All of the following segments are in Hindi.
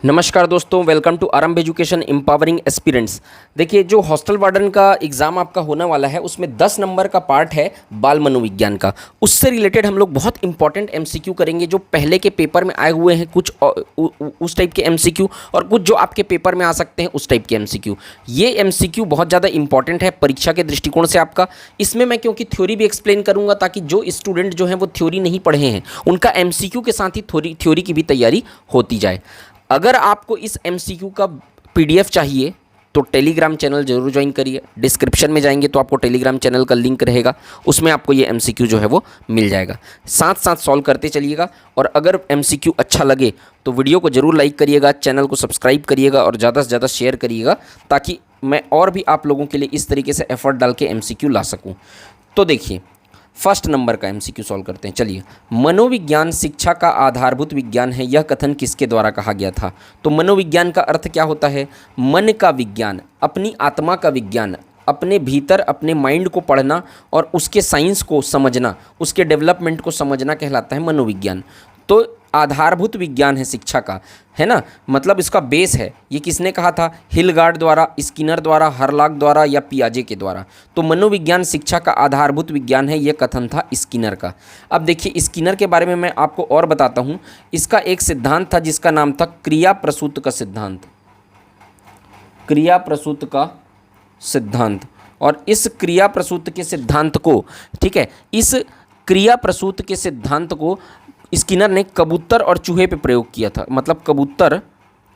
नमस्कार दोस्तों, वेलकम टू आरंभ एजुकेशन एम्पावरिंग एस्पिरेंट्स। देखिए, जो हॉस्टल वार्डन का एग्ज़ाम आपका होने वाला है उसमें 10 नंबर का पार्ट है बाल मनोविज्ञान का। उससे रिलेटेड हम लोग बहुत इंपॉर्टेंट एमसीक्यू करेंगे जो पहले के पेपर में आए हुए हैं, कुछ उस टाइप के एमसीक्यू और कुछ जो आपके पेपर में आ सकते हैं उस टाइप के एमसीक्यू। ये एमसीक्यू बहुत ज़्यादा इंपॉर्टेंट है परीक्षा के दृष्टिकोण से आपका। इसमें मैं क्योंकि थ्योरी भी एक्सप्लेन करूँगा ताकि जो स्टूडेंट जो हैं वो थ्योरी नहीं पढ़े हैं उनका एमसीक्यू के साथ ही थ्योरी की भी तैयारी होती जाए। अगर आपको इस एमसीक्यू का पीडीएफ चाहिए तो टेलीग्राम चैनल जरूर ज्वाइन करिए। डिस्क्रिप्शन में जाएंगे तो आपको टेलीग्राम चैनल का लिंक रहेगा, उसमें आपको ये एमसीक्यू जो है वो मिल जाएगा। साथ साथ सॉल्व करते चलिएगा और अगर एमसीक्यू अच्छा लगे तो वीडियो को जरूर लाइक करिएगा, चैनल को सब्सक्राइब करिएगा और ज़्यादा से ज़्यादा शेयर करिएगा ताकि मैं और भी आप लोगों के लिए इस तरीके से एफर्ट डाल के एमसीक्यू ला सकूँ। तो देखिए, फर्स्ट नंबर का एमसीक्यू सॉल्व करते हैं। चलिए, मनोविज्ञान शिक्षा का आधारभूत विज्ञान है, यह कथन किसके द्वारा कहा गया था? तो मनोविज्ञान का अर्थ क्या होता है? मन का विज्ञान, अपनी आत्मा का विज्ञान, अपने भीतर अपने माइंड को पढ़ना और उसके साइंस को समझना, उसके डेवलपमेंट को समझना कहलाता है मनोविज्ञान। तो आधारभूत विज्ञान है शिक्षा का, है ना, मतलब इसका बेस है। ये किसने कहा था? हिलगार्ड द्वारा, स्किनर द्वारा, हरलाक द्वारा या पियाजे के द्वारा। तो मनोविज्ञान शिक्षा का आधारभूत विज्ञान है, ये कथन था स्किनर का। अब देखिए, स्किनर के बारे में मैं आपको और बताता हूँ। इसका एक सिद्धांत था जिसका नाम था क्रिया प्रसूत का सिद्धांत। क्रिया प्रसूत का सिद्धांत। और इस क्रिया प्रसूत के सिद्धांत को, ठीक है, इस क्रिया प्रसूत के सिद्धांत को स्किनर ने कबूतर और चूहे पे प्रयोग किया था। मतलब कबूतर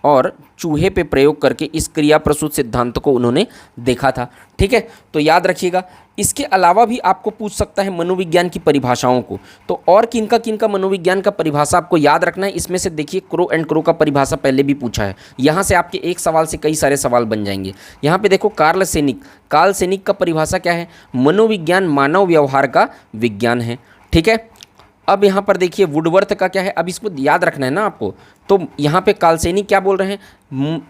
और चूहे पे प्रयोग करके इस क्रिया प्रसूत सिद्धांत को उन्होंने देखा था। ठीक है, तो याद रखिएगा। इसके अलावा भी आपको पूछ सकता है मनोविज्ञान की परिभाषाओं को। तो और किनका किनका मनोविज्ञान का परिभाषा आपको याद रखना है। इसमें से देखिए, क्रो एंड क्रो का परिभाषा पहले भी पूछा है। यहाँ से आपके एक सवाल से कई सारे सवाल बन जाएंगे। यहाँ पे देखो, कार्ल सेनिक का परिभाषा क्या है? मनोविज्ञान मानव व्यवहार का विज्ञान है। ठीक है, अब यहाँ पर देखिए वुडवर्थ का क्या है, अब इसको याद रखना है ना आपको। तो यहाँ पे काल्सेनिक क्या बोल रहे हैं?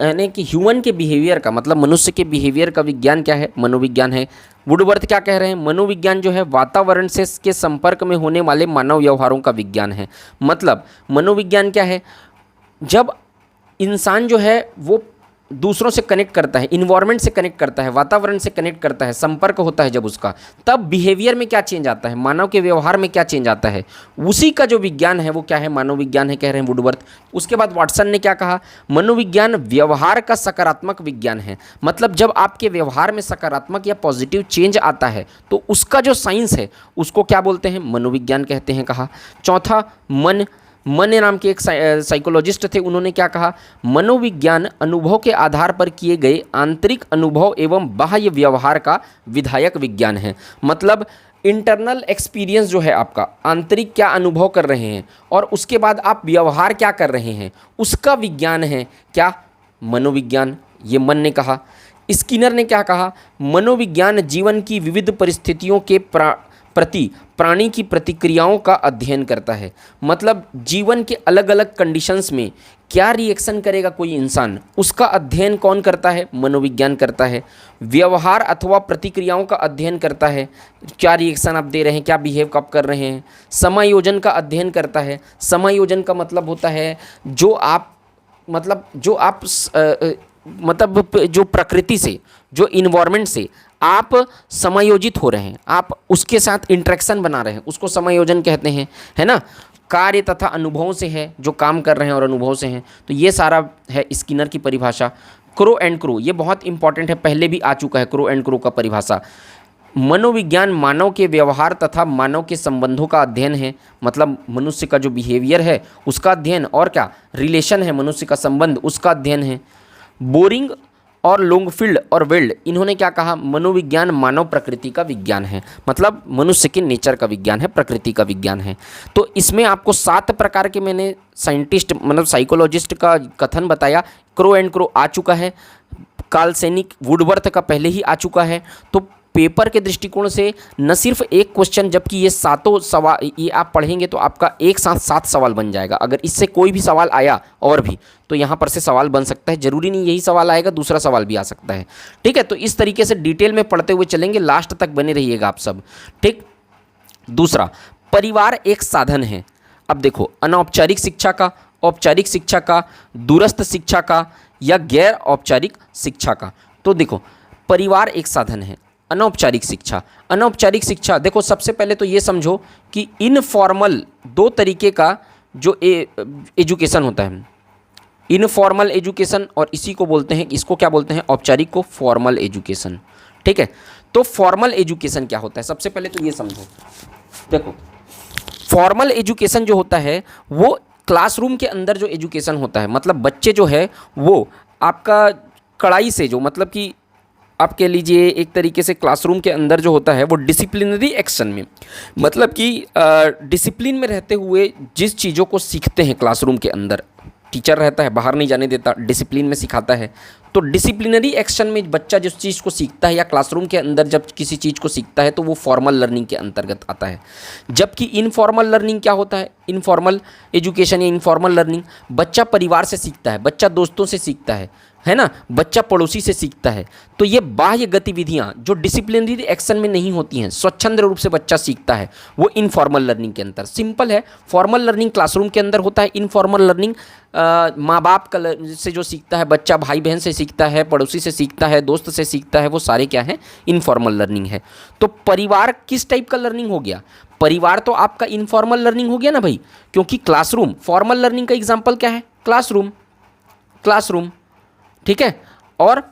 यानी कि ह्यूमन के बिहेवियर का, मतलब मनुष्य के बिहेवियर का विज्ञान क्या है? मनोविज्ञान है। वुडवर्थ क्या कह रहे हैं? मनोविज्ञान जो है वातावरण से के संपर्क में होने वाले मानव व्यवहारों का विज्ञान है। मतलब मनोविज्ञान क्या है? जब इंसान जो है वो दूसरों से कनेक्ट करता है, इन्वायरमेंट से कनेक्ट करता है, वातावरण से कनेक्ट करता है, संपर्क होता है जब उसका, तब बिहेवियर में क्या चेंज आता है, मानव के व्यवहार में क्या चेंज आता है, उसी का जो विज्ञान है वो क्या है? मनोविज्ञान है, कह रहे हैं वुडवर्थ। उसके बाद वाटसन ने क्या कहा? मनोविज्ञान व्यवहार का सकारात्मक विज्ञान है। मतलब जब आपके व्यवहार में सकारात्मक या पॉजिटिव चेंज आता है तो उसका जो साइंस है उसको क्या बोलते हैं? मनोविज्ञान कहते हैं, कहा। चौथा, मन नाम के एक साइकोलॉजिस्ट थे, उन्होंने क्या कहा? मनोविज्ञान अनुभव के आधार पर किए गए आंतरिक अनुभव एवं बाह्य व्यवहार का विधायक विज्ञान है। मतलब इंटरनल एक्सपीरियंस जो है आपका, आंतरिक क्या अनुभव कर रहे हैं और उसके बाद आप व्यवहार क्या कर रहे हैं, उसका विज्ञान है क्या? मनोविज्ञान। ये मन ने कहा। स्किनर ने क्या कहा? मनोविज्ञान जीवन की विविध परिस्थितियों के प्रति प्राणी की प्रतिक्रियाओं का अध्ययन करता है। मतलब जीवन के अलग अलग कंडीशंस में क्या रिएक्शन करेगा कोई इंसान, उसका अध्ययन कौन करता है? मनोविज्ञान करता है। व्यवहार अथवा प्रतिक्रियाओं का अध्ययन करता है, क्या रिएक्शन आप दे रहे हैं, क्या बिहेव कब कर रहे हैं। समायोजन का अध्ययन करता है। समायोजन का मतलब होता है जो आप जो प्रकृति से, जो इन्वायरमेंट से आप समायोजित हो रहे हैं, आप उसके साथ इंटरेक्शन बना रहे हैं, उसको समायोजन कहते हैं, है ना। कार्य तथा अनुभवों से है, जो काम कर रहे हैं और अनुभव से हैं। तो ये सारा है स्किनर की परिभाषा। क्रो एंड क्रो, ये बहुत इंपॉर्टेंट है, पहले भी आ चुका है क्रो एंड क्रो का परिभाषा। मनोविज्ञान मानव के व्यवहार तथा मानव के संबंधों का अध्ययन है। मतलब मनुष्य का जो बिहेवियर है उसका अध्ययन, और क्या रिलेशन है, मनुष्य का संबंध, उसका अध्ययन है। बोरिंग और लोंगफील्ड और वेल्ड, इन्होंने क्या कहा? मनोविज्ञान मानव प्रकृति का विज्ञान है। मतलब मनुष्य के नेचर का विज्ञान है, प्रकृति का विज्ञान है। तो इसमें आपको 7 प्रकार के मैंने साइंटिस्ट, मतलब साइकोलॉजिस्ट का कथन बताया। क्रो एंड क्रो आ चुका है, काल्सेनिक, वुडवर्थ का पहले ही आ चुका है। तो पेपर के दृष्टिकोण से न सिर्फ एक क्वेश्चन, जबकि ये सातों सवाल ये आप पढ़ेंगे तो आपका एक साथ 7 सवाल बन जाएगा। अगर इससे कोई भी सवाल आया और भी तो यहाँ पर से सवाल बन सकता है, जरूरी नहीं यही सवाल आएगा, दूसरा सवाल भी आ सकता है। ठीक है, तो इस तरीके से डिटेल में पढ़ते हुए चलेंगे, लास्ट तक बने रहिएगा आप सब। ठीक। दूसरा, परिवार एक साधन है। अब देखो, अनौपचारिक शिक्षा का औपचारिक शिक्षा का, दूरस्थ शिक्षा का या गैर औपचारिक शिक्षा का। तो देखो, परिवार एक साधन है। अनौपचारिक शिक्षा, अनौपचारिक शिक्षा देखो, सबसे पहले तो ये समझो कि इनफॉर्मल दो तरीके का जो एजुकेशन होता है, इनफॉर्मल एजुकेशन और इसी को बोलते हैं, इसको क्या बोलते हैं, औपचारिक को फॉर्मल एजुकेशन। ठीक है, तो फॉर्मल एजुकेशन क्या होता है, सबसे पहले तो ये समझो। देखो, फॉर्मल एजुकेशन जो होता है वो क्लासरूम के अंदर जो एजुकेशन होता है, मतलब बच्चे जो है वो आपका कड़ाई से, जो मतलब कि आप कह लीजिए एक तरीके से क्लासरूम के अंदर जो होता है वो डिसिप्लिनरी एक्शन में, मतलब कि डिसिप्लिन में रहते हुए जिस चीज़ों को सीखते हैं क्लासरूम के अंदर, टीचर रहता है, बाहर नहीं जाने देता, डिसिप्लिन में सिखाता है। तो डिसिप्लिनरी एक्शन में बच्चा जिस चीज़ को सीखता है या क्लासरूम के अंदर जब किसी चीज़ को सीखता है तो वो फॉर्मल लर्निंग के अंतर्गत आता है। जबकि इनफॉर्मल लर्निंग क्या होता है, इनफॉर्मल एजुकेशन या इनफॉर्मल लर्निंग, बच्चा परिवार से सीखता है, बच्चा दोस्तों से सीखता है ना, बच्चा पड़ोसी से सीखता है। तो ये बाह्य गतिविधियाँ जो डिसिप्लिनरी एक्शन में नहीं होती हैं, स्वच्छंद रूप से बच्चा सीखता है, वो इनफॉर्मल लर्निंग के अंदर। सिंपल है, फॉर्मल लर्निंग क्लासरूम के अंदर होता है, इनफॉर्मल लर्निंग माँ बाप का से जो सीखता है बच्चा, भाई बहन से सीखता है, पड़ोसी से सीखता है, दोस्त से सीखता है, वो सारे क्या है, इनफॉर्मल लर्निंग है। तो परिवार किस टाइप का लर्निंग हो गया, परिवार तो आपका इनफॉर्मल लर्निंग हो गया ना भाई, क्योंकि क्लासरूम, फॉर्मल लर्निंग का एग्जाम्पल क्या है, क्लासरूम, क्लासरूम। ठीक है, और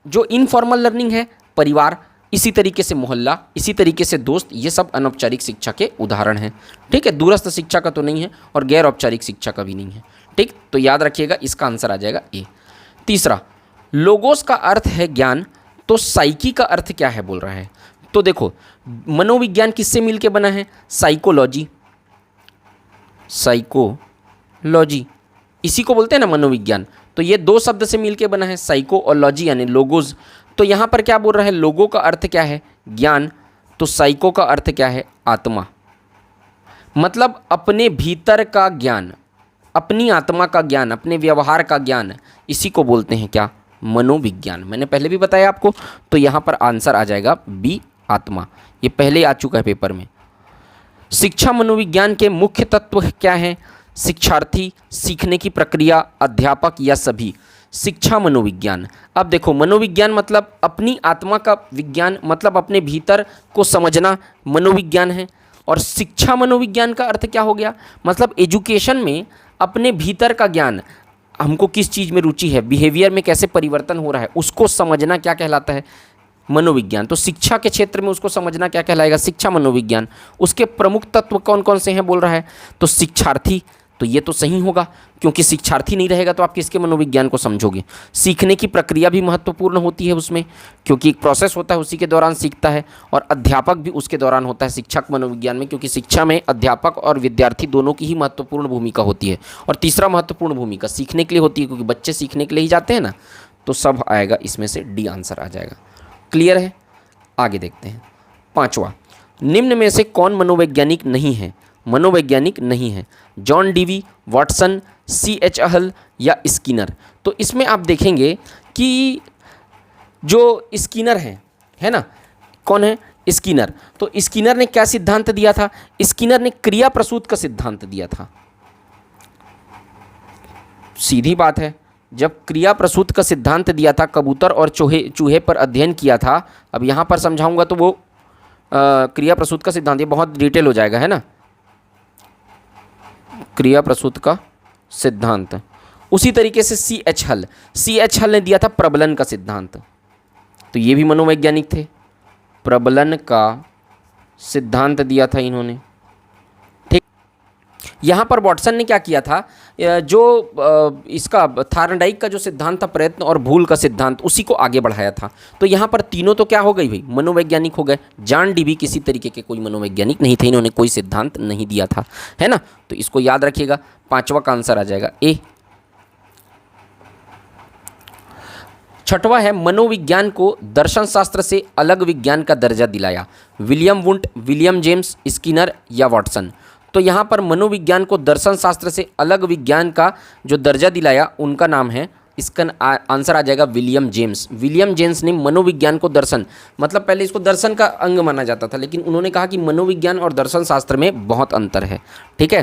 जो इनफॉर्मल लर्निंग है परिवार, इसी तरीके से मोहल्ला, इसी तरीके से दोस्त, ये सब अनौपचारिक शिक्षा के उदाहरण हैं। ठीक है, दूरस्थ शिक्षा का तो नहीं है और गैर औपचारिक शिक्षा का भी नहीं है। ठीक, तो याद रखिएगा, इसका आंसर आ जाएगा ए। तीसरा, लोगोस का अर्थ है ज्ञान, तो साइकी का अर्थ क्या है बोल रहा है। तो देखो, मनोविज्ञान किससे मिलके बना है, साइकोलॉजी, साइकोलॉजी इसी को बोलते हैं ना मनोविज्ञान। तो ये दो शब्द से मिलके बना है, साइको और लॉजी यानी लोगोज। तो यहाँ पर क्या बोल रहा है, लोगों का अर्थ क्या है, ज्ञान, तो साइको का अर्थ क्या है, आत्मा, मतलब अपने भीतर का ज्ञान, अपनी आत्मा का ज्ञान, अपने व्यवहार का ज्ञान, इसी को बोलते हैं क्या, मनोविज्ञान। मैंने पहले भी बताया आपको। तो यहाँ पर आंसर आ जाएगा बी, आत्मा। ये पहले आ चुका है पेपर में। शिक्षा मनोविज्ञान के मुख्य तत्व क्या हैं, शिक्षार्थी, सीखने की प्रक्रिया, अध्यापक या सभी। शिक्षा मनोविज्ञान, अब देखो, मनोविज्ञान मतलब अपनी आत्मा का विज्ञान, मतलब अपने भीतर को समझना मनोविज्ञान है। और शिक्षा मनोविज्ञान का अर्थ क्या हो गया, मतलब एजुकेशन में अपने भीतर का ज्ञान, हमको किस चीज़ में रुचि है, बिहेवियर में कैसे परिवर्तन हो रहा है, उसको समझना क्या कहलाता है, मनोविज्ञान। तो शिक्षा के क्षेत्र में उसको समझना क्या कहलाएगा, शिक्षा मनोविज्ञान। उसके प्रमुख तत्व कौन कौन से हैं बोल रहा है, तो शिक्षार्थी, तो ये तो सही होगा, क्योंकि शिक्षार्थी नहीं रहेगा तो आप किसके मनोविज्ञान को समझोगे। सीखने की प्रक्रिया भी महत्वपूर्ण होती है उसमें, क्योंकि एक प्रोसेस होता है, उसी के दौरान सीखता है। और अध्यापक भी उसके दौरान होता है शिक्षक मनोविज्ञान में, क्योंकि शिक्षा में अध्यापक और विद्यार्थी दोनों की ही महत्वपूर्ण भूमिका होती है। और तीसरा महत्वपूर्ण भूमिका सीखने के लिए होती है, क्योंकि बच्चे सीखने के लिए ही जाते हैं ना। तो सब आएगा इसमें से, डी आंसर आ जाएगा। क्लियर है, आगे देखते हैं। पांचवा, निम्न में से कौन मनोवैज्ञानिक नहीं है, मनोवैज्ञानिक नहीं है, जॉन डीवी, वाटसन, C.H. हल या स्किनर। तो इसमें आप देखेंगे कि जो स्किनर है ना, कौन है, स्किनर। तो स्किनर ने क्या सिद्धांत दिया था, स्किनर ने क्रिया प्रसूत का सिद्धांत दिया था। सीधी बात है, जब क्रिया प्रसूत का सिद्धांत दिया था, कबूतर और चूहे पर अध्ययन किया था। अब यहाँ पर समझाऊंगा तो वो क्रिया प्रसूत का सिद्धांत, ये बहुत डिटेल हो जाएगा, है ना, क्रिया प्रसूत का सिद्धांत। उसी तरीके से C.H. हल ने दिया था प्रबलन का सिद्धांत। तो ये भी मनोवैज्ञानिक थे, प्रबलन का सिद्धांत दिया था इन्होंने। ठीक, यहाँ पर वाटसन ने क्या किया था, जो इसका थार्नडाइक का जो सिद्धांत था, प्रयत्न और भूल का सिद्धांत, उसी को आगे बढ़ाया था। तो यहाँ पर तीनों तो क्या हो गई भाई, मनोवैज्ञानिक हो गए। जॉन डीवी किसी तरीके के कोई मनोवैज्ञानिक नहीं थे, इन्होंने कोई सिद्धांत नहीं दिया था, है ना। तो इसको याद रखिएगा, पांचवा का आंसर आ जाएगा ए। छठवा है, मनोविज्ञान को दर्शन शास्त्र से अलग विज्ञान का दर्जा दिलाया, William Wundt, William James, Skinner या वाटसन। तो यहाँ पर मनोविज्ञान को दर्शन शास्त्र से अलग विज्ञान का जो दर्जा दिलाया, उनका नाम है, इसका आंसर आ जाएगा विलियम जेम्स। विलियम जेम्स ने मनोविज्ञान को दर्शन, मतलब पहले इसको दर्शन का अंग माना जाता था, लेकिन उन्होंने कहा कि मनोविज्ञान और दर्शन शास्त्र में बहुत अंतर है। ठीक है,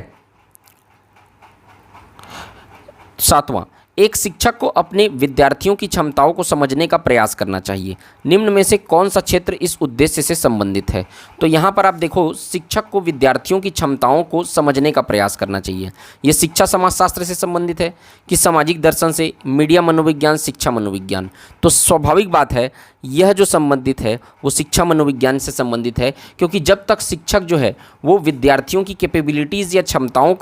7वां, एक शिक्षक को अपने विद्यार्थियों की क्षमताओं को समझने का प्रयास करना चाहिए। निम्न में से कौन सा क्षेत्र इस उद्देश्य से संबंधित है? तो यहाँ पर आप देखो, शिक्षक को विद्यार्थियों की क्षमताओं को समझने का प्रयास करना चाहिए। ये शिक्षा समाजशास्त्र से संबंधित है कि सामाजिक दर्शन से, मीडिया मनोविज्ञान, शिक्षा मनोविज्ञान? तो स्वाभाविक बात है, यह जो संबंधित है वो शिक्षा मनोविज्ञान से संबंधित है, क्योंकि जब तक शिक्षक जो है वो विद्यार्थियों की कैपेबिलिटीज़ या क्षमताओं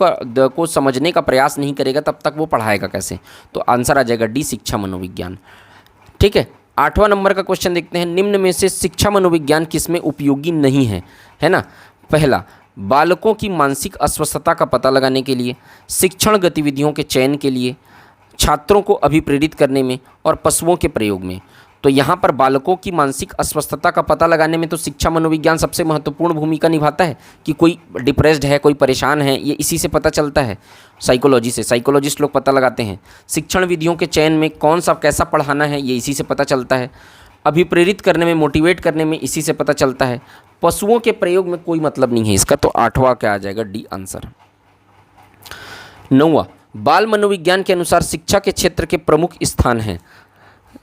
को समझने का प्रयास नहीं करेगा, तब तक वो पढ़ाएगा कैसे? तो आंसर आ जाएगा डी, शिक्षा मनोविज्ञान। ठीक है, 8वां नंबर का क्वेश्चन देखते हैं। निम्न में से शिक्षा मनोविज्ञान किसमें उपयोगी नहीं है ना? पहला, बालकों की मानसिक अस्वस्थता का पता लगाने के लिए, शिक्षण गतिविधियों के चयन के लिए, छात्रों को अभिप्रेरित करने में और पशुओं के प्रयोग में। तो यहाँ पर बालकों की मानसिक अस्वस्थता का पता लगाने में तो शिक्षा मनोविज्ञान सबसे महत्वपूर्ण भूमिका निभाता है कि कोई डिप्रेस्ड है, कोई परेशान है, ये इसी से पता चलता है, साइकोलॉजी से। साइकोलॉजिस्ट लोग पता लगाते हैं। शिक्षण विधियों के चयन में कौन सा कैसा पढ़ाना है, ये इसी से पता चलता है। अभिप्रेरित करने में, मोटिवेट करने में इसी से पता चलता है। पशुओं के प्रयोग में कोई मतलब नहीं है इसका, तो 8वां क्या आ जाएगा? D answer. 9वां, बाल मनोविज्ञान के अनुसार शिक्षा के क्षेत्र के प्रमुख स्थान हैं।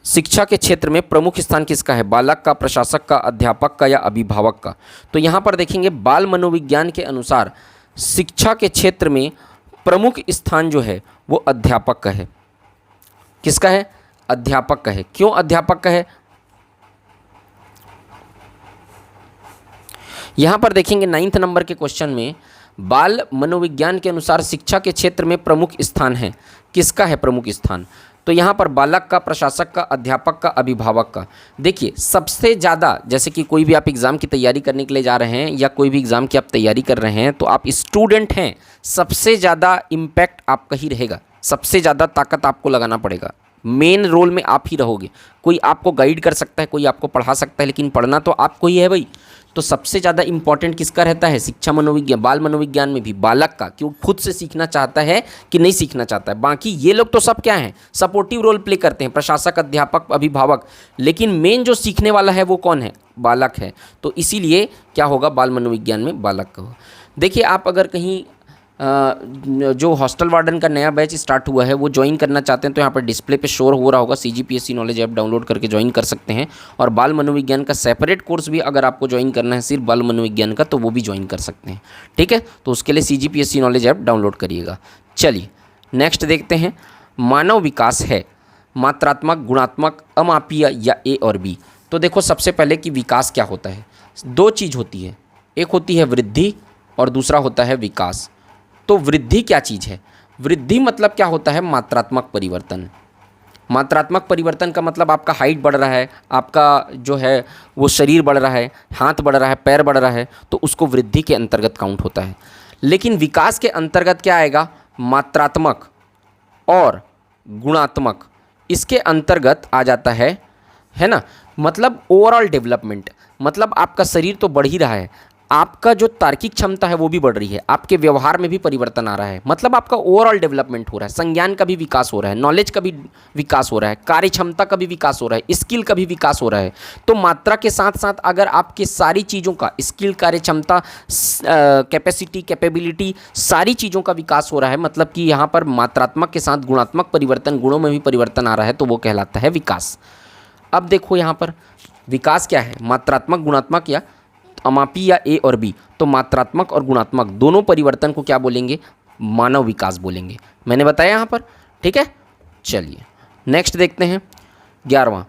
शिक्षा के क्षेत्र में प्रमुख स्थान किसका है? बालक का, प्रशासक का, अध्यापक का या अभिभावक का? तो यहाँ पर देखेंगे, बाल मनोविज्ञान के अनुसार शिक्षा के क्षेत्र में प्रमुख स्थान जो है वो अध्यापक का है। किसका है? अध्यापक का है। क्यों अध्यापक का है? यहाँ पर देखेंगे 9th नंबर के क्वेश्चन में, बाल मनोविज्ञान के अनुसार शिक्षा के क्षेत्र में प्रमुख स्थान है। किसका है प्रमुख स्थान? तो यहाँ पर बालक का, प्रशासक का, अध्यापक का, अभिभावक का। देखिए, सबसे ज़्यादा, जैसे कि कोई भी आप एग्ज़ाम की तैयारी करने के लिए जा रहे हैं या कोई भी एग्ज़ाम की आप तैयारी कर रहे हैं, तो आप स्टूडेंट हैं, सबसे ज़्यादा इम्पैक्ट आपका ही रहेगा, सबसे ज़्यादा ताकत आपको लगाना पड़ेगा। मेन रोल में आप ही रहोगे। कोई आपको गाइड कर सकता है, कोई आपको पढ़ा सकता है, लेकिन पढ़ना तो आपको ही है भाई। तो सबसे ज़्यादा इंपॉर्टेंट किसका रहता है? शिक्षा मनोविज्ञान, बाल मनोविज्ञान में भी बालक का, क्यों खुद से सीखना चाहता है कि नहीं सीखना चाहता है। बाकी ये लोग तो सब क्या हैं? सपोर्टिव रोल प्ले करते हैं, प्रशासक, अध्यापक, अभिभावक, लेकिन मेन जो सीखने वाला है वो कौन है? बालक है। तो इसीलिए क्या होगा? बाल मनोविज्ञान में बालक का होगा। देखिए, आप अगर कहीं जो हॉस्टल वार्डन का नया बैच स्टार्ट हुआ है वो ज्वाइन करना चाहते हैं, तो यहाँ पर डिस्प्ले पे शोर हो रहा होगा, CGPSC नॉलेज ऐप डाउनलोड करके ज्वाइन कर सकते हैं। और बाल मनोविज्ञान का सेपरेट कोर्स भी अगर आपको ज्वाइन करना है सिर्फ बाल मनोविज्ञान का, तो वो भी ज्वाइन कर सकते हैं। ठीक है, तो उसके लिए CGPSC नॉलेज ऐप डाउनलोड करिएगा। चलिए नेक्स्ट देखते हैं। मानव विकास है मात्रात्मक, गुणात्मक, अमापीय या A और B? तो देखो, सबसे पहले कि विकास क्या होता है। दो चीज़ होती है, एक होती है वृद्धि और दूसरा होता है विकास। तो वृद्धि क्या चीज़ है? वृद्धि मतलब क्या होता है? मात्रात्मक परिवर्तन। मात्रात्मक परिवर्तन का मतलब आपका हाइट बढ़ रहा है, आपका जो है वो शरीर बढ़ रहा है, हाथ बढ़ रहा है, पैर बढ़ रहा है, तो उसको वृद्धि के अंतर्गत काउंट होता है। लेकिन विकास के अंतर्गत क्या आएगा? मात्रात्मक और गुणात्मक, इसके अंतर्गत आ जाता है ना? मतलब ओवरऑल डेवलपमेंट, मतलब आपका शरीर तो बढ़ ही रहा है, आपका जो तार्किक क्षमता है वो भी बढ़ रही है, आपके व्यवहार में भी परिवर्तन आ रहा है, मतलब आपका ओवरऑल डेवलपमेंट हो रहा है। संज्ञान का भी विकास हो रहा है, नॉलेज का भी विकास हो रहा है, कार्य क्षमता का भी विकास हो रहा है, स्किल का भी विकास हो रहा है। तो मात्रा के साथ साथ अगर आपके सारी चीज़ों का, स्किल, कार्य क्षमता, कैपेसिटी, कैपेबिलिटी, सारी चीज़ों का विकास हो रहा है, मतलब कि यहाँ पर मात्रात्मक के साथ गुणात्मक परिवर्तन, गुणों में भी परिवर्तन आ रहा है, तो वो कहलाता है विकास। अब देखो यहाँ पर विकास क्या है? मात्रात्मक, गुणात्मक या अमापी या A और B? तो मात्रात्मक और गुणात्मक दोनों परिवर्तन को क्या बोलेंगे? मानव विकास बोलेंगे। मैंने बताया यहाँ पर। ठीक है, चलिए नेक्स्ट देखते हैं। 11वां,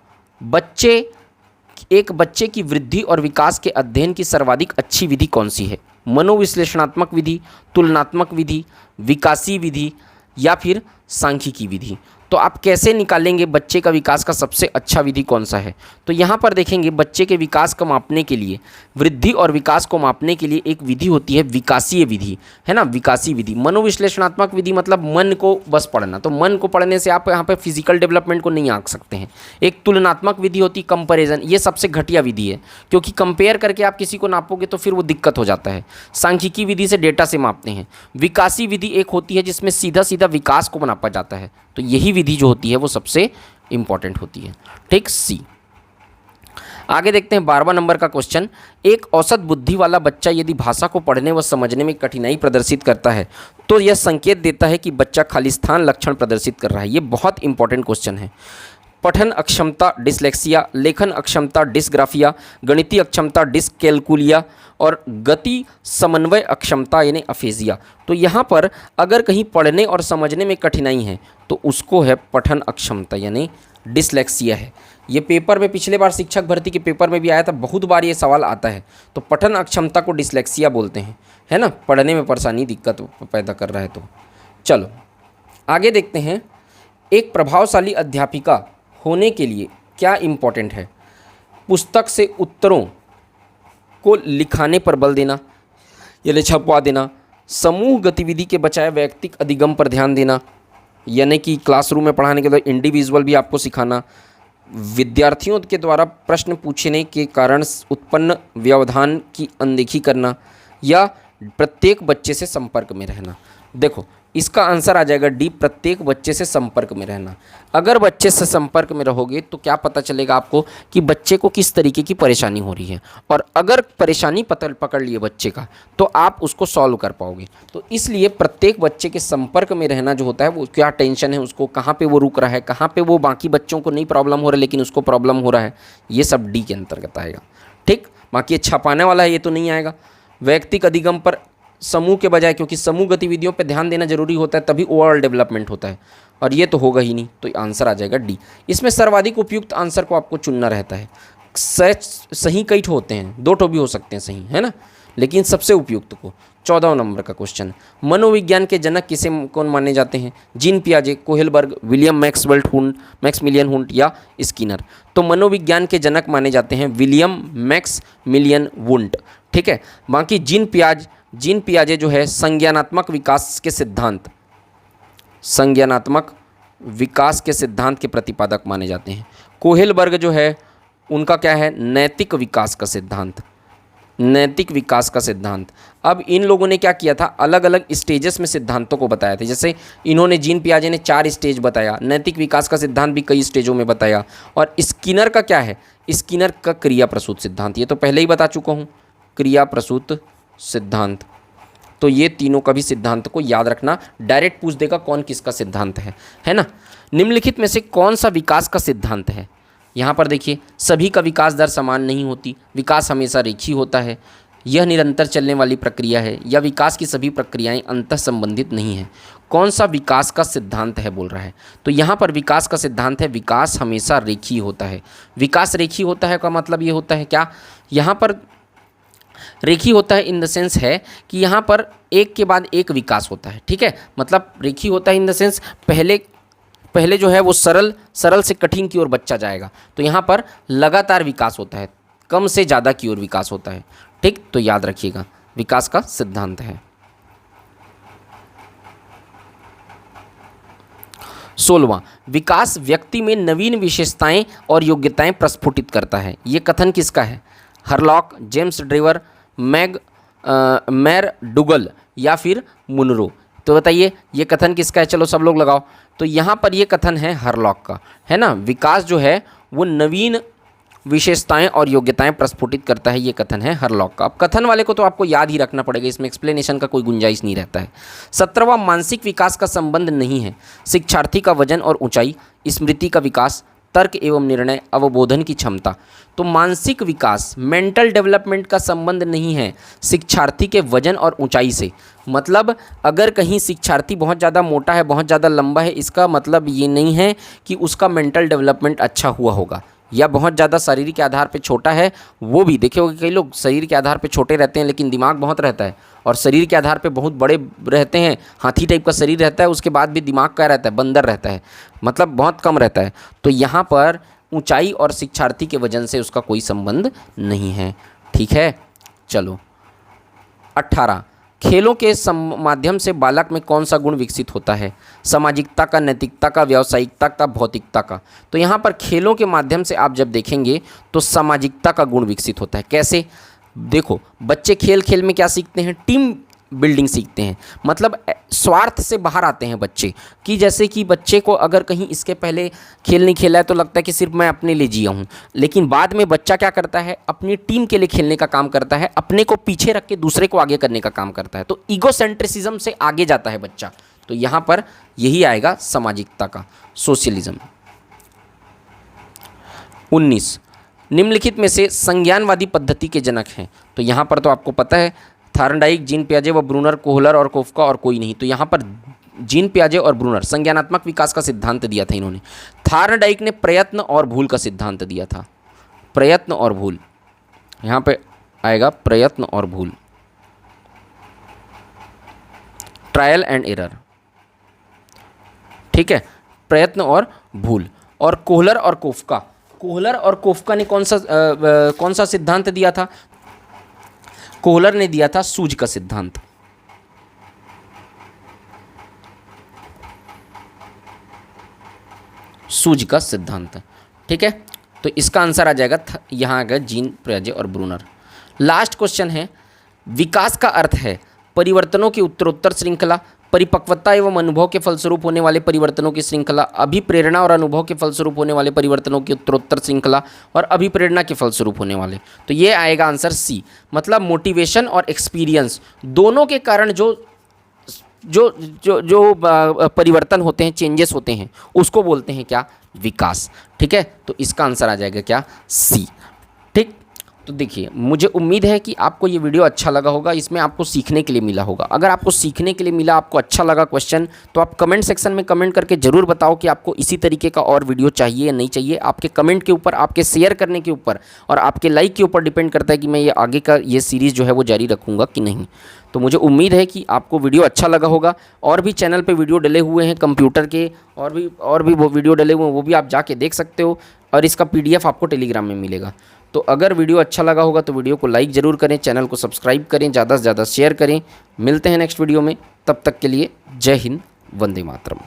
एक बच्चे की वृद्धि और विकास के अध्ययन की सर्वाधिक अच्छी विधि कौन सी है? मनोविश्लेषणात्मक विधि, तुलनात्मक विधि, विकासी विधि या फिर सांख्यिकी विधि? तो आप कैसे निकालेंगे बच्चे का विकास का सबसे अच्छा विधि कौन सा है? तो यहाँ पर देखेंगे, बच्चे के विकास को मापने के लिए, वृद्धि और विकास को मापने के लिए एक विधि होती है विकासीय विधि, है ना? विकासी विधि। मनोविश्लेषणात्मक विधि मतलब मन को बस पढ़ना, तो मन को पढ़ने से आप यहाँ पे फिजिकल डेवलपमेंट को नहीं आंक सकते हैं। एक तुलनात्मक विधि होती है कंपैरिजन, ये सबसे घटिया विधि है, क्योंकि कंपेयर करके आप किसी को नापोगे तो फिर वो दिक्कत हो जाता है। सांख्यिकी विधि से डेटा से मापते हैं। विकासी विधि एक होती है जिसमें सीधा सीधा विकास को नापा जाता है, तो यही विधि जो होती है वो सबसे इम्पॉर्टेंट होती है। ठीक, C। आगे देखते हैं 12वां नंबर का क्वेश्चन। एक औसत बुद्धि वाला बच्चा यदि भाषा को पढ़ने व समझने में कठिनाई प्रदर्शित करता है तो यह संकेत देता है कि बच्चा खालिस्तान लक्षण प्रदर्शित कर रहा है। ये बहुत इंपॉर्टेंट क्वेश्चन है। पठन अक्षमता डिसलेक्सिया, लेखन अक्षमता डिसग्राफिया, गणितीय अक्षमता डिसकैलकुलिया और गति समन्वय अक्षमता यानी अफेजिया। तो यहाँ पर अगर कहीं पढ़ने और समझने में कठिनाई है तो उसको है पठन अक्षमता यानी डिसलेक्सिया है। ये पेपर में पिछले बार शिक्षक भर्ती के पेपर में भी आया था, बहुत बार ये सवाल आता है। तो पठन अक्षमता को डिसलेक्सिया बोलते हैं, है ना, पढ़ने में परेशानी दिक्कत पैदा कर रहा है। तो चलो आगे देखते हैं। एक प्रभावशाली अध्यापिका होने के लिए क्या इम्पोर्टेंट है? पुस्तक से उत्तरों को लिखाने पर बल देना यानी छपवा देना, समूह गतिविधि के बजाय वैयक्तिक अधिगम पर ध्यान देना यानी कि क्लासरूम में पढ़ाने के दौरान इंडिविजुअल भी आपको सिखाना, विद्यार्थियों के द्वारा प्रश्न पूछने के कारण उत्पन्न व्यवधान की अनदेखी करना या प्रत्येक बच्चे से संपर्क में रहना। देखो इसका आंसर आ जाएगा डी, प्रत्येक बच्चे से संपर्क में रहना। अगर बच्चे से संपर्क में रहोगे तो क्या पता चलेगा आपको कि बच्चे को किस तरीके की परेशानी हो रही है, और अगर परेशानी पकड़ लिए बच्चे का तो आप उसको सॉल्व कर पाओगे। तो इसलिए प्रत्येक बच्चे के संपर्क में रहना जो होता है, वो क्या टेंशन है उसको, कहाँ पे वो रुक रहा है, कहाँ पे वो बाकी बच्चों को नहीं प्रॉब्लम हो रहा है लेकिन उसको प्रॉब्लम हो रहा है, ये सब डी के अंतर्गत आएगा। ठीक, बाकी ये छपाने वाला है ये तो नहीं आएगा। वैयक्तिक अधिगम पर समूह के बजाय, क्योंकि समूह गतिविधियों पे ध्यान देना जरूरी होता है तभी ओवरऑल डेवलपमेंट होता है, और ये तो होगा ही नहीं, तो आंसर आ जाएगा डी। इसमें सर्वाधिक उपयुक्त आंसर को आपको चुनना रहता है। सही कई ठो होते हैं, 2 ठो भी हो सकते हैं सही, है ना, लेकिन सबसे उपयुक्त को। 14वां नंबर का क्वेश्चन, मनोविज्ञान के जनक किसे कौन माने जाते हैं? जीन पियाजे, कोहेलबर्ग, विलियम मैक्समिलियन हुंट या स्किनर। तो मनोविज्ञान के जनक माने जाते हैं विलियम मैक्समिलियन वुंट। ठीक है, बाकी जीन पियाजे जो है संज्ञानात्मक विकास के सिद्धांत के प्रतिपादक माने जाते हैं। कोहेलबर्ग जो है उनका क्या है, नैतिक विकास का सिद्धांत। अब इन लोगों ने क्या किया था, अलग अलग स्टेजेस में सिद्धांतों को बताया था। जैसे इन्होंने जीन पियाजे ने 4 स्टेज बताया, नैतिक विकास का सिद्धांत भी कई स्टेजों में बताया। और स्किनर का क्या है, स्किनर का क्रिया प्रसूत सिद्धांत, ये तो पहले ही बता चुका हूँ, क्रिया प्रसूत सिद्धांत। तो ये तीनों का भी सिद्धांत को याद रखना, डायरेक्ट पूछ देगा कौन किसका सिद्धांत है ना। निम्नलिखित में से कौन सा विकास का सिद्धांत है? यहाँ पर देखिए, सभी का विकास दर समान नहीं होती, विकास हमेशा रेखीय होता है, यह निरंतर चलने वाली प्रक्रिया है, या विकास की सभी प्रक्रियाएं अंतः संबंधित नहीं हैं। कौन सा विकास का सिद्धांत है बोल रहा है? तो यहाँ पर विकास का सिद्धांत है विकास हमेशा रेखीय होता है। विकास रेखीय होता है का मतलब ये होता है क्या, यहाँ पर रेखीय होता है इन द सेंस है कि यहाँ पर एक के बाद एक विकास होता है। ठीक है, मतलब रेखीय होता है इन द सेंस पहले जो है वो सरल से कठिन की ओर बच्चा जाएगा, तो यहाँ पर लगातार विकास होता है, कम से ज़्यादा की ओर विकास होता है। ठीक, तो याद रखिएगा विकास का सिद्धांत है। 16वां, विकास व्यक्ति में नवीन विशेषताएं और योग्यताएं प्रस्फुटित करता है। ये कथन किसका है? हरलॉक, जेम्स ड्रेवर, मैर डुगल या फिर मुनरो। तो बताइए ये कथन किसका है? चलो सब लोग लगाओ। तो यहाँ पर ये कथन है हरलॉक का, है ना। विकास जो है वो नवीन विशेषताएं और योग्यताएं प्रस्फुटित करता है, ये कथन है हरलॉक का। अब कथन वाले को तो आपको याद ही रखना पड़ेगा, इसमें एक्सप्लेनेशन का कोई गुंजाइश नहीं रहता है। 17वां, मानसिक विकास का संबंध नहीं है शिक्षार्थी का वजन और ऊंचाई, स्मृति का विकास, तर्क एवं निर्णय, अवबोधन की क्षमता। तो मानसिक विकास, मेंटल डेवलपमेंट का संबंध नहीं है शिक्षार्थी के वजन और ऊंचाई से। मतलब अगर कहीं शिक्षार्थी बहुत ज़्यादा मोटा है, बहुत ज़्यादा लंबा है, इसका मतलब ये नहीं है कि उसका मेंटल डेवलपमेंट अच्छा हुआ होगा, या बहुत ज़्यादा शरीर के आधार पे छोटा है, वो भी देखिए होगा कई लोग शरीर के आधार पे छोटे रहते हैं लेकिन दिमाग बहुत रहता है, और शरीर के आधार पे बहुत बड़े रहते हैं, हाथी टाइप का शरीर रहता है, उसके बाद भी दिमाग क्या रहता है, बंदर रहता है, मतलब बहुत कम रहता है। तो यहाँ पर ऊंचाई और शिक्षार्थी के वजन से उसका कोई संबंध नहीं है। ठीक है, चलो 18, खेलों के माध्यम से बालक में कौन सा गुण विकसित होता है? सामाजिकता का, नैतिकता का, व्यावसायिकता का, भौतिकता का। तो यहाँ पर खेलों के माध्यम से आप जब देखेंगे तो सामाजिकता का गुण विकसित होता है। कैसे? देखो बच्चे खेल खेल में क्या सीखते हैं? टीम बिल्डिंग सीखते हैं। मतलब स्वार्थ से बाहर आते हैं बच्चे, कि जैसे कि बच्चे को अगर कहीं इसके पहले खेल नहीं खेला है तो लगता है कि सिर्फ मैं अपने लिए जिया हूँ, लेकिन बाद में बच्चा क्या करता है, अपनी टीम के लिए खेलने का काम करता है, अपने को पीछे रख के दूसरे को आगे करने का काम करता है। तो ईगोसेंट्रिसिज्म से आगे जाता है बच्चा। तो यहाँ पर यही आएगा सामाजिकता का, सोशलिज्म। 19, निम्नलिखित में से संज्ञानवादी पद्धति के जनक हैं। तो यहाँ पर तो आपको पता है, थार्नडाइक, जीन पियाजे व ब्रूनर, कोहलर और कोफका और कोई नहीं। तो यहाँ पर जीन पियाजे और ब्रूनर संज्ञानात्मक विकास का सिद्धांत दिया था इन्होंने। थार्नडाइक ने प्रयत्न और भूल का सिद्धांत दिया था। प्रयत्न और भूल, यहाँ पे आएगा प्रयत्न और भूल, ट्रायल एंड एरर, ठीक है, प्रयत्न और भूल। और कोहलर और कोफका, कोहलर और कोफका ने कौन सा सिद्धांत दिया था? कोहलर ने दिया था सूझ का सिद्धांत। सूझ का सिद्धांत, ठीक है। तो इसका आंसर आ जाएगा यहाँ आ गया जीन पियाजे और ब्रूनर। लास्ट क्वेश्चन है, विकास का अर्थ है परिवर्तनों की उत्तरोत्तर श्रृंखला, परिपक्वता एवं अनुभव के फलस्वरूप होने वाले परिवर्तनों की श्रृंखला, अभिप्रेरणा और अनुभव के फलस्वरूप होने वाले परिवर्तनों की उत्तरोत्तर श्रृंखला, और अभिप्रेरणा के फलस्वरूप होने वाले। तो ये आएगा आंसर सी। मतलब मोटिवेशन और एक्सपीरियंस दोनों के कारण जो जो जो जो परिवर्तन होते हैं, चेंजेस होते हैं, उसको बोलते हैं क्या? विकास, ठीक है। तो इसका आंसर आ जाएगा क्या? सी, ठीक। तो देखिए, मुझे उम्मीद है कि आपको ये वीडियो अच्छा लगा होगा, इसमें आपको सीखने के लिए मिला होगा। अगर आपको सीखने के लिए मिला, आपको अच्छा लगा क्वेश्चन, तो आप कमेंट सेक्शन में कमेंट करके ज़रूर बताओ कि आपको इसी तरीके का और वीडियो चाहिए या नहीं चाहिए। आपके कमेंट के ऊपर, आपके शेयर करने के ऊपर और आपके लाइक के ऊपर डिपेंड करता है कि मैं ये आगे का ये सीरीज़ जो है वो जारी रखूँगा कि नहीं। तो मुझे उम्मीद है कि आपको वीडियो अच्छा लगा होगा। और भी चैनल पे वीडियो डले हुए हैं कंप्यूटर के, और भी वो वीडियो डले हुए हैं, वो भी आप जाके देख सकते हो। और इसका PDF आपको टेलीग्राम में मिलेगा। तो अगर वीडियो अच्छा लगा होगा तो वीडियो को लाइक ज़रूर करें, चैनल को सब्सक्राइब करें, ज़्यादा से ज़्यादा शेयर करें। मिलते हैं नेक्स्ट वीडियो में, तब तक के लिए जय हिंद, वंदे मातरम।